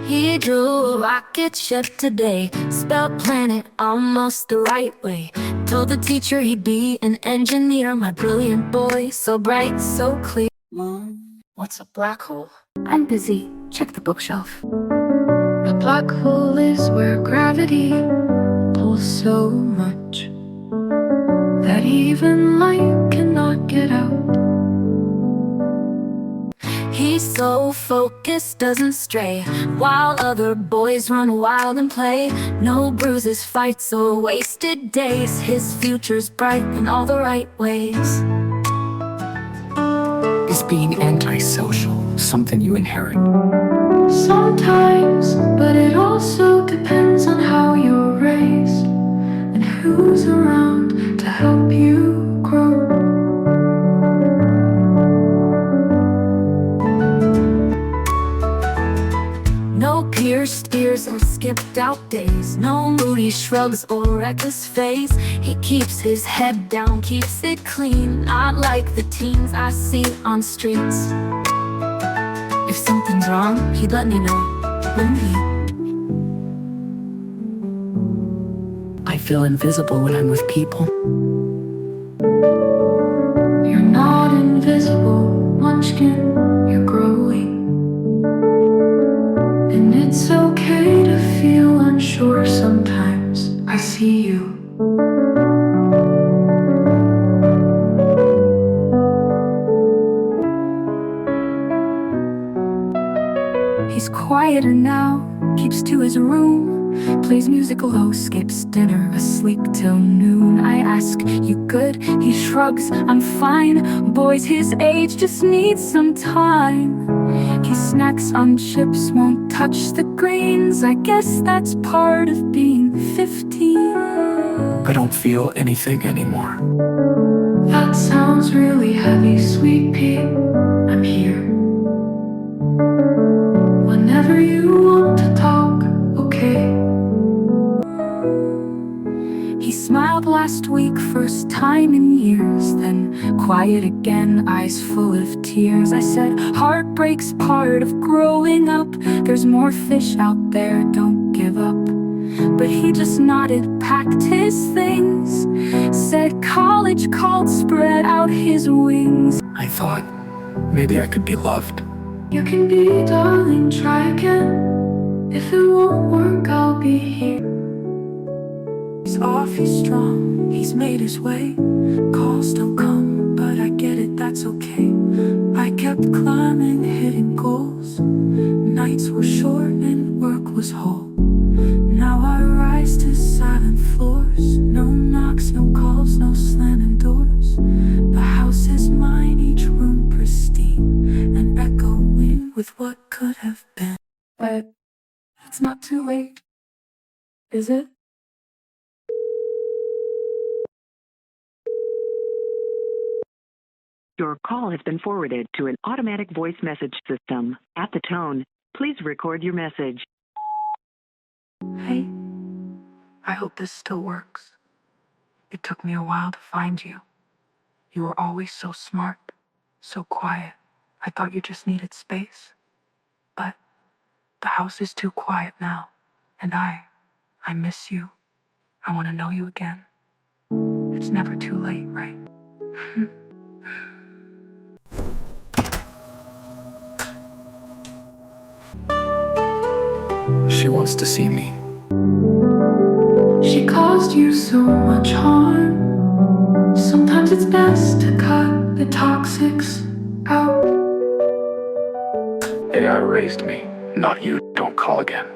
He drew a rocket ship today, spelled planet almost the right way. Told the teacher he'd be an engineer, my brilliant boy, so bright, so clear. Mom, what's a black hole? I'm busy, check the bookshelf. A black hole is where gravity pulls so much that even light cannot get out. He's so focused, doesn't stray, while other boys run wild and play. No bruises, fights, or wasted days. His future's bright in all the right ways. Is being antisocial something you inherit? Sometimes, but it also depends on how you're raised and who's around to help you grow. No pierced ears or skipped out days, no moody shrugs or reckless face. He keeps his head down, keeps it clean, not like the teens I see on streets. If something's wrong, he'd let me know. I feel invisible when I'm with people. You're not invisible, Munchkin, you're growing. And it's okay to feel unsure sometimes. I see you. He's quieter now, keeps to his room, plays music low, skips dinner, asleep till noon. I ask, you good? He shrugs, I'm fine. Boys his age just need some time. He snacks on chips, won't touch the greens. I guess that's part of being 15. I don't feel anything anymore. That sounds really heavy, sweet pea. I'm here. Whenever you want to talk, okay. He smiled last week, first time in years, then quiet again, eyes full of tears. I said, heartbreak's part of growing up. There's more fish out there, don't give up. But he just nodded, packed his things, said college called, spread out his wings. I thought maybe I could be loved. You can be, darling, try again. If it won't work, I'll be here. He's off, he's strong, he's made his way. Calls don't come, but I get it, that's okay. I kept climbing, hitting goals. Nights were short and work was whole. Now I rise to silent floors. No knocks, no calls, no slamming doors. The house is mine, each room pristine and echoing with what could have been. But it's not too late, is it? Your call has been forwarded to an automatic voice message system. At the tone, please record your message. Hey, I hope this still works. It took me a while to find you. You were always so smart, so quiet. I thought you just needed space. But the house is too quiet now, and I miss you. I want to know you again. It's never too late, right? She wants to see me. She caused you so much harm. Sometimes it's best to cut the toxics out. AI raised me, not you. Don't call again.